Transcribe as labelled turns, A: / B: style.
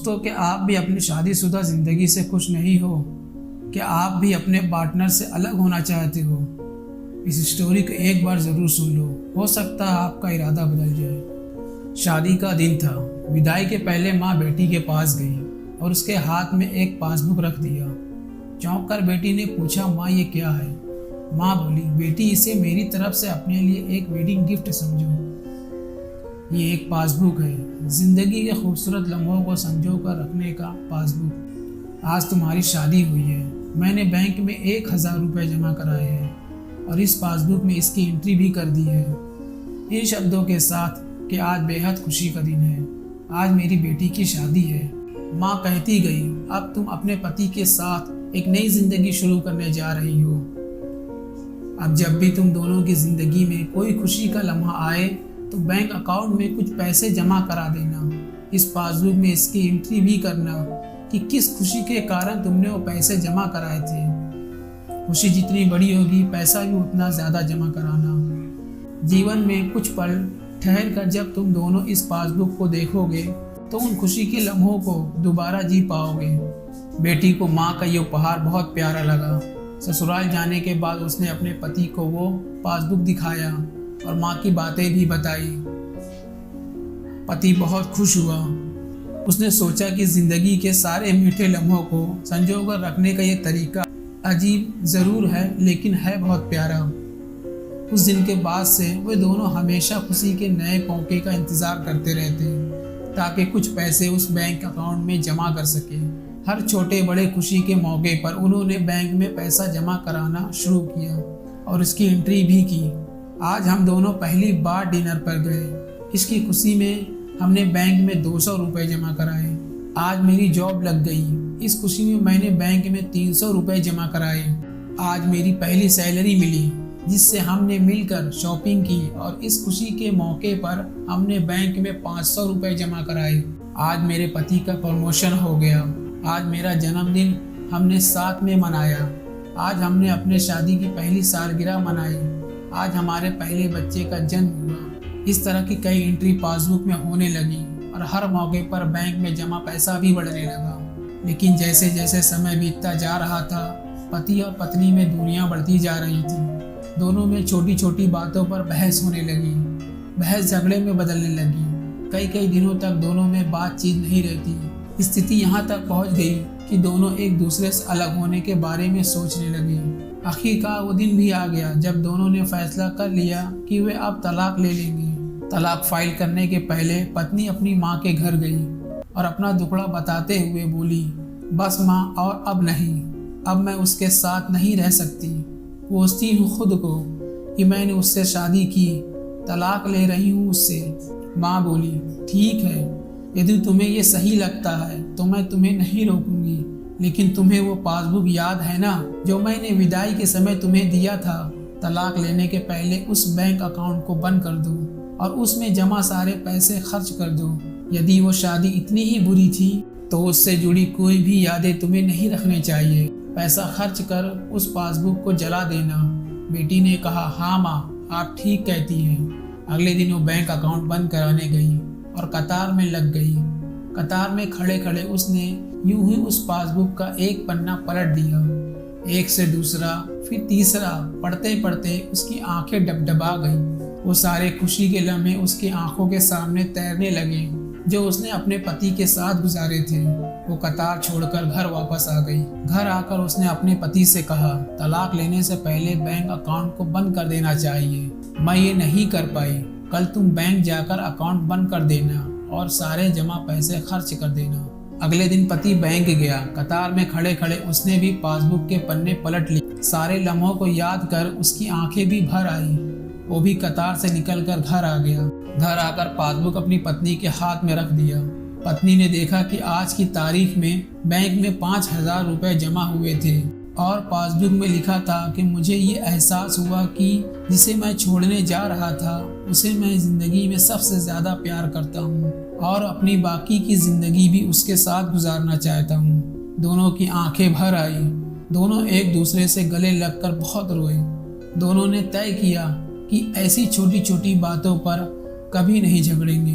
A: दोस्तों, क्या आप भी अपनी शादीशुदा ज़िंदगी से खुश नहीं हो? क्या आप भी अपने पार्टनर से अलग होना चाहते हो? इस स्टोरी को एक बार ज़रूर सुन लो, हो सकता है आपका इरादा बदल जाए। शादी का दिन था। विदाई के पहले माँ बेटी के पास गई और उसके हाथ में एक पासबुक रख दिया। चौंक कर बेटी ने पूछा, माँ ये क्या है? माँ बोली, बेटी इसे मेरी तरफ से अपने लिए एक वेडिंग गिफ्ट समझो। ये एक पासबुक है, जिंदगी के खूबसूरत लम्हों को संजो कर रखने का पासबुक। आज तुम्हारी शादी हुई है, मैंने बैंक में 1000 रुपये जमा कराए हैं और इस पासबुक में इसकी एंट्री भी कर दी है, इन शब्दों के साथ कि आज बेहद खुशी का दिन है, आज मेरी बेटी की शादी है। माँ कहती गई, अब तुम अपने पति के साथ एक नई जिंदगी शुरू करने जा रही हो। अब जब भी तुम दोनों की जिंदगी में कोई खुशी का लम्हा आए तो बैंक अकाउंट में कुछ पैसे जमा करा देना। इस पासबुक में इसकी एंट्री भी करना कि किस खुशी के कारण तुमने वो पैसे जमा कराए थे। खुशी जितनी बड़ी होगी, पैसा भी उतना ज़्यादा जमा कराना। जीवन में कुछ पल ठहर कर जब तुम दोनों इस पासबुक को देखोगे तो उन खुशी के लम्हों को दोबारा जी पाओगे। बेटी को माँ का ये उपहार बहुत प्यारा लगा। ससुराल जाने के बाद उसने अपने पति को वो पासबुक दिखाया और माँ की बातें भी बताई। पति बहुत खुश हुआ। उसने सोचा कि जिंदगी के सारे मीठे लम्हों को संजोकर रखने का ये तरीका अजीब ज़रूर है, लेकिन है बहुत प्यारा। उस दिन के बाद से वे दोनों हमेशा खुशी के नए मौके का इंतज़ार करते रहते ताकि कुछ पैसे उस बैंक अकाउंट में जमा कर सके। हर छोटे बड़े खुशी के मौके पर उन्होंने बैंक में पैसा जमा कराना शुरू किया और उसकी एंट्री भी की। आज हम दोनों पहली बार डिनर पर गए। इसकी खुशी में हमने बैंक में 200 रुपये जमा कराए। आज मेरी जॉब लग गई। इस खुशी में मैंने बैंक में 300 रुपये जमा कराए। आज मेरी पहली सैलरी मिली जिससे हमने मिलकर शॉपिंग की और इस खुशी के मौके पर हमने बैंक में 500 रुपये जमा कराए। आज मेरे पति का प्रमोशन हो गया। आज मेरा जन्मदिन हमने साथ में मनाया। आज हमने अपने शादी की पहली सालगिरह मनाई। आज हमारे पहले बच्चे का जन्म हुआ। इस तरह की कई एंट्री पासबुक में होने लगी और हर मौके पर बैंक में जमा पैसा भी बढ़ने लगा। लेकिन जैसे जैसे समय बीतता जा रहा था, पति और पत्नी में दूरियां बढ़ती जा रही थी। दोनों में छोटी छोटी बातों पर बहस होने लगी। बहस झगड़े में बदलने लगी। कई कई दिनों तक दोनों में बातचीत नहीं रहती। स्थिति यहाँ तक पहुँच गई कि दोनों एक दूसरे से अलग होने के बारे में सोचने लगे। आखिरकार वो दिन भी आ गया जब दोनों ने फैसला कर लिया कि वे अब तलाक ले लेंगे। तलाक फाइल करने के पहले पत्नी अपनी माँ के घर गई और अपना दुखड़ा बताते हुए बोली, बस माँ, और अब नहीं, अब मैं उसके साथ नहीं रह सकती। कोसती हूँ खुद को कि मैंने उससे शादी की, तलाक ले रही हूँ उससे। माँ बोली, ठीक है, यदि तुम्हें ये सही लगता है तो मैं तुम्हें नहीं रोकूंगी, लेकिन तुम्हें वो पासबुक याद है ना जो मैंने विदाई के समय तुम्हें दिया था? तलाक लेने के पहले उस बैंक अकाउंट को बंद कर दो और उसमें जमा सारे पैसे खर्च कर दो। यदि वो शादी इतनी ही बुरी थी तो उससे जुड़ी कोई भी यादें तुम्हें नहीं रखनी चाहिए। पैसा खर्च कर उस पासबुक को जला देना। बेटी ने कहा, हाँ माँ, आप ठीक कहती हैं। अगले दिन वो बैंक अकाउंट बंद कराने गई और कतार में लग गई। कतार में खड़े खड़े उसने यूं ही उस पासबुक का एक पन्ना पलट दिया, एक से दूसरा, फिर तीसरा। पढ़ते पढ़ते उसकी आंखें डबडबा गईं। वो सारे खुशी के लम्हे उसकी आंखों के सामने तैरने लगे जो उसने अपने पति के साथ गुजारे थे। वो कतार छोड़कर घर वापस आ गई। घर आकर उसने अपने पति से कहा, तलाक लेने से पहले बैंक अकाउंट को बंद कर देना चाहिए। मैं ये नहीं कर पाई। कल तुम बैंक जाकर अकाउंट बंद कर देना और सारे जमा पैसे खर्च कर देना। अगले दिन पति बैंक गया। कतार में खड़े खड़े उसने भी पासबुक के पन्ने पलट लिए। सारे लम्हों को याद कर उसकी आंखें भी भर आई। वो भी कतार से निकलकर घर आ गया। घर आकर पासबुक अपनी पत्नी के हाथ में रख दिया। पत्नी ने देखा कि आज की तारीख में बैंक में 5000 रुपये जमा हुए थे और पासबुक में लिखा था कि मुझे ये एहसास हुआ कि जिसे मैं छोड़ने जा रहा था उसे मैं ज़िंदगी में सबसे ज़्यादा प्यार करता हूँ और अपनी बाकी की ज़िंदगी भी उसके साथ गुजारना चाहता हूँ। दोनों की आंखें भर आई। दोनों एक दूसरे से गले लगकर बहुत रोए। दोनों ने तय किया कि ऐसी छोटी छोटी बातों पर कभी नहीं झगड़ेंगे।